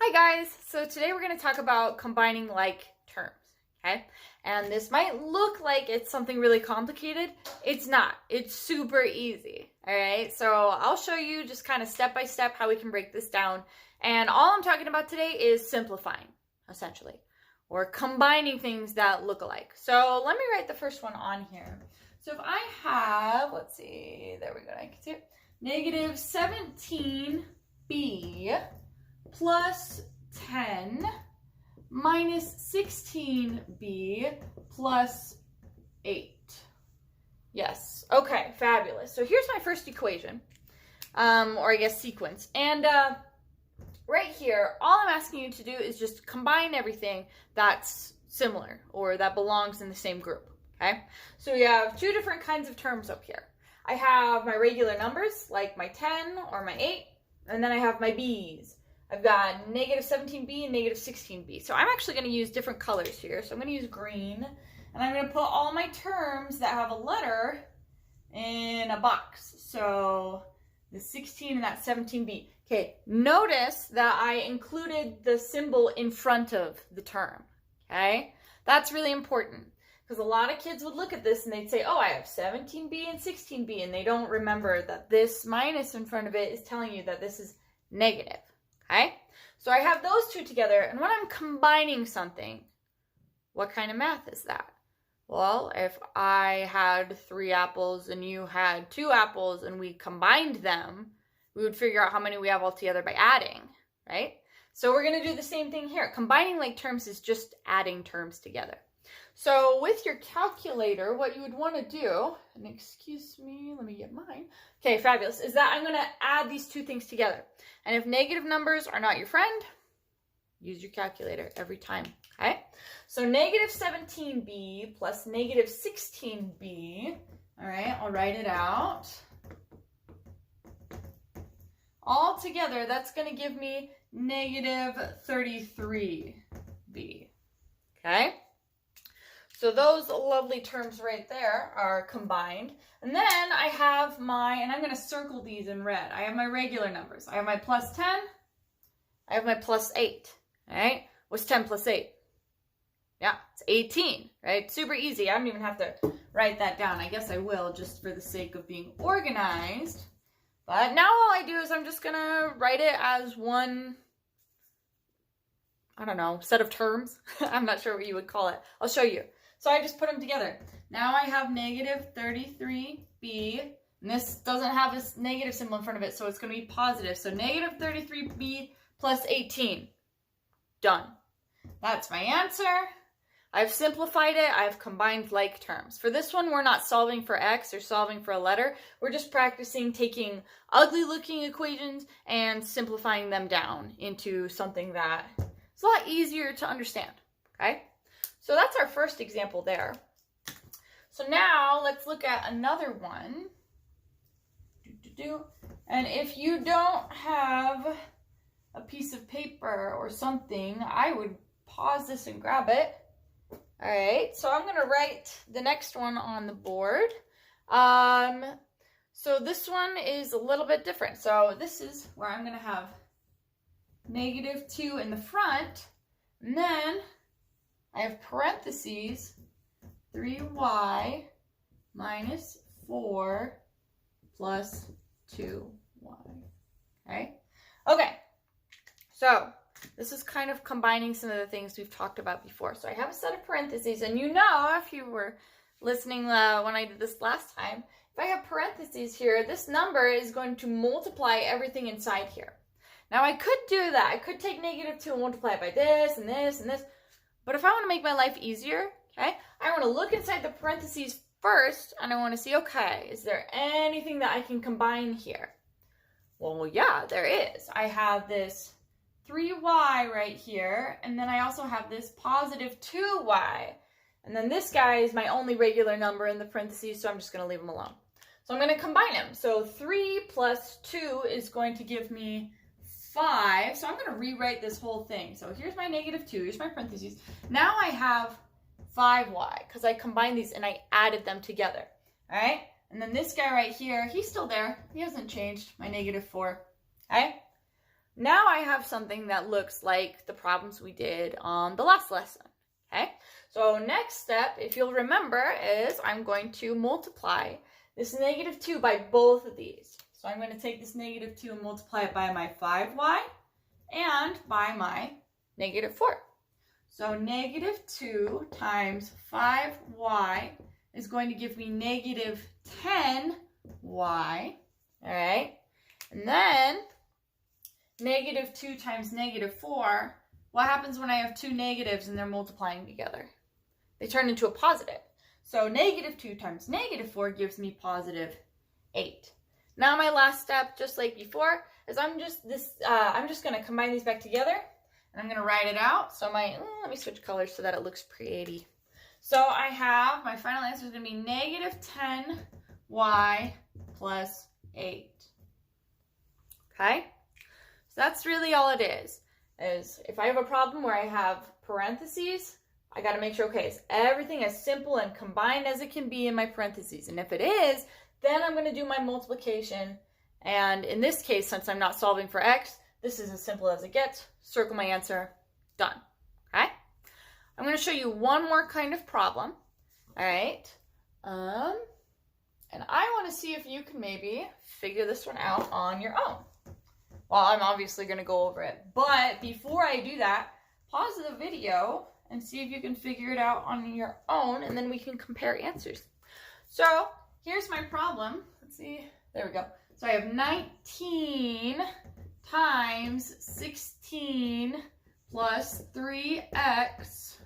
Hi guys, so today we're going to talk about combining like terms, okay? And this might look like it's something really complicated. It's not. It's super easy, all right? So I'll show you just kind of step by step how we can break this down. And all I'm talking about today is simplifying, essentially, or combining things that look alike. So let me write the first one on here. So if I have, let's see, there we go, I can see it, negative 17b plus 10 minus 16b plus 8. Yes. Okay, fabulous. So here's my first equation, or I guess sequence. And right here, all I'm asking you to do is just combine everything that's similar or that belongs in the same group, okay? So we have two different kinds of terms up here. I have my regular numbers, like my 10 or my 8, and then I have my b's. I've got negative 17b and negative 16b. So I'm actually going to use different colors here. So I'm going to use green, and I'm going to put all my terms that have a letter in a box. So the 16 and that 17b. Okay, notice that I included the symbol in front of the term. Okay, that's really important because a lot of kids would look at this and they'd say, oh, I have 17b and 16b, and they don't remember that this minus in front of it is telling you that this is negative. Okay, so I have those two together, and when I'm combining something, what kind of math is that? Well, if I had 3 apples and you had 2 apples and we combined them, we would figure out how many we have altogether by adding, right? So we're going to do the same thing here. Combining like terms is just adding terms together. So with your calculator, what you would want to do, and excuse me, let me get mine. Okay, fabulous, is that I'm going to add these two things together. And if negative numbers are not your friend, use your calculator every time, okay? So negative 17b plus negative 16b, all right, I'll write it out. All together, that's going to give me negative 33b, okay? So those lovely terms right there are combined. And then I have and I'm going to circle these in red. I have my regular numbers. I have my plus 10. I have my plus 8. All right? What's 10 plus 8? Yeah, it's 18, right? Super easy. I don't even have to write that down. I guess I will just for the sake of being organized. But now all I do is I'm just going to write it as one, I don't know, set of terms. I'm not sure what you would call it. I'll show you. So I just put them together. Now I have negative 33b, and this doesn't have a negative symbol in front of it, so it's going to be positive. So negative 33b plus 18. Done. That's my answer. I've simplified it. I've combined like terms. For this one, we're not solving for x or solving for a letter. We're just practicing taking ugly-looking equations and simplifying them down into something that is a lot easier to understand, okay? So that's our first example there. So now let's look at another one. And if you don't have a piece of paper or something, I would pause this and grab it. All right, so I'm going to write the next one on the board. So this one is a little bit different. So this is where I'm going to have negative 2 in the front, and then I have parentheses, 3y minus 4 plus 2y, okay? Okay, so this is kind of combining some of the things we've talked about before. So I have a set of parentheses, and you know, if you were listening when I did this last time, if I have parentheses here, this number is going to multiply everything inside here. Now I could do that. I could take negative 2 and multiply it by this and this and this. But if I want to make my life easier, okay, I want to look inside the parentheses first, and I want to see, okay, is there anything that I can combine here? Well, yeah, there is. I have this 3y right here, and then I also have this positive 2y. And then this guy is my only regular number in the parentheses, so I'm just going to leave him alone. So I'm going to combine them. So 3 plus 2 is going to give me 5. So I'm going to rewrite this whole thing. So here's my negative 2. Here's my parentheses. Now I have 5y because I combined these and I added them together. All right? And then this guy right here, he's still there. He hasn't changed, my negative 4. Okay? now I have something that looks like the problems we did on the last lesson, okay? So next step, if you'll remember, is I'm going to multiply this -2 by both of these. So I'm going to take this -2 and multiply it by my 5y and by my -4. So -2 times 5y is going to give me -10y, all right? And then -2 times -4, what happens when I have two negatives and they're multiplying together? They turn into a positive. So -2 times -4 gives me +8. Now my last step, just like before, is I'm just going to combine these back together, and I'm going to write it out. So let me switch colors so that it looks pretty. So I have, my final answer is going to be -10y plus 8. Okay? So that's really all it is if I have a problem where I have parentheses, I got to make sure, okay, is everything as simple and combined as it can be in my parentheses? And if it is, then I'm going to do my multiplication. And in this case, since I'm not solving for x, this is as simple as it gets. Circle my answer. Done. Okay? I'm going to show you one more kind of problem. All right? And I want to see if you can maybe figure this one out on your own. Well, I'm obviously going to go over it. But before I do that, pause the video and see if you can figure it out on your own, and then we can compare answers. So here's my problem. Let's see. There we go. So I have 19 times 16 plus 3x.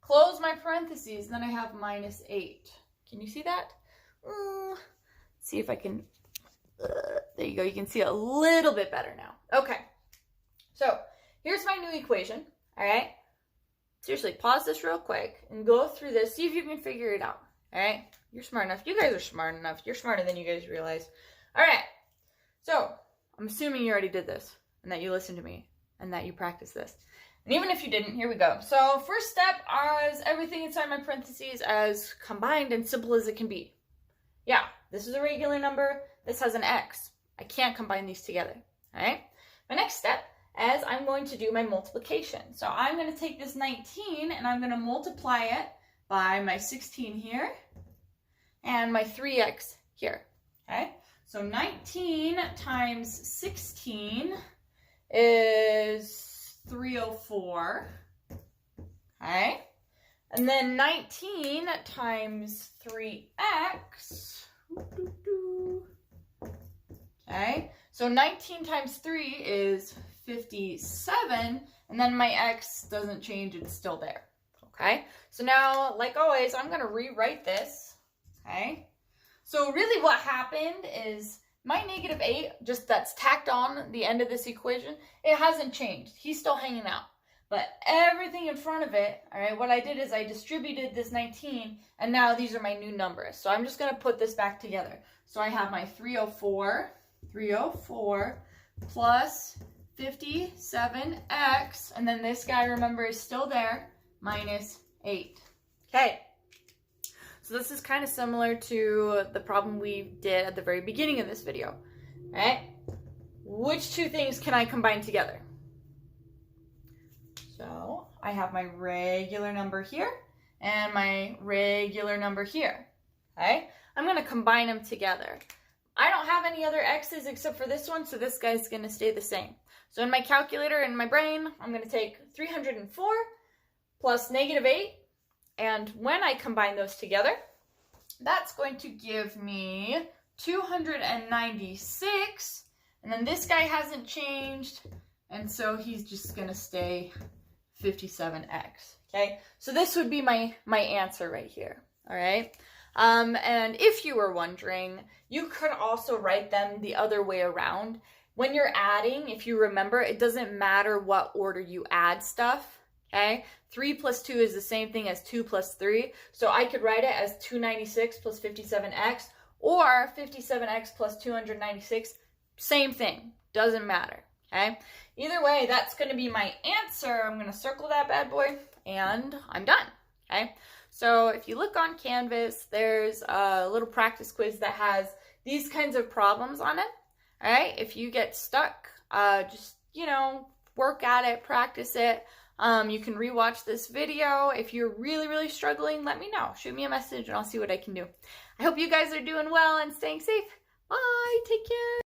Close my parentheses, then I have -8. Can you see that? Let's see if I can. There you go. You can see it a little bit better now. Okay. So here's my new equation. All right. Seriously, pause this real quick and go through this. See if you can figure it out. All right. You're smart enough. You guys are smart enough. You're smarter than you guys realize. All right. So I'm assuming you already did this and that you listened to me and that you practiced this. And even if you didn't, here we go. So first step is everything inside my parentheses as combined and simple as it can be. Yeah, this is a regular number. This has an x. I can't combine these together. All right. My next step is I'm going to do my multiplication. So I'm going to take this 19 and I'm going to multiply it by my 16 here and my 3x here. Okay. So 19 times 16 is 304. Okay. And then 19 times 3x. Okay. So 19 times 3 is 57. And then my x doesn't change. It's still there. Okay. So now, like always, I'm going to rewrite this. Okay. So really what happened is my -8, just that's tacked on the end of this equation, it hasn't changed. He's still hanging out. But everything in front of it, all right, what I did is I distributed this 19, and now these are my new numbers. So I'm just going to put this back together. So I have my 304 plus 57x, and then this guy, remember, is still there, -8. Okay. So this is kind of similar to the problem we did at the very beginning of this video, all right? Which two things can I combine together? So I have my regular number here and my regular number here, okay? I'm going to combine them together. I don't have any other x's except for this one, so this guy's going to stay the same. So in my calculator, in my brain, I'm going to take 304 plus -8, and when I combine those together, that's going to give me 296, and then this guy hasn't changed, and so he's just going to stay 57x, okay? So this would be my answer right here, all right? And if you were wondering, you could also write them the other way around. When you're adding, if you remember, it doesn't matter what order you add stuff, okay? 3 plus 2 is the same thing as 2 plus 3, so I could write it as 296 plus 57x, or 57x plus 296, same thing, doesn't matter, okay? Either way, that's going to be my answer. I'm going to circle that bad boy, and I'm done, okay? So if you look on Canvas, there's a little practice quiz that has these kinds of problems on it, all right? If you get stuck, just you know, work at it, practice it. You can rewatch this video. If you're really, really struggling, let me know. Shoot me a message and I'll see what I can do. I hope you guys are doing well and staying safe. Bye. Take care.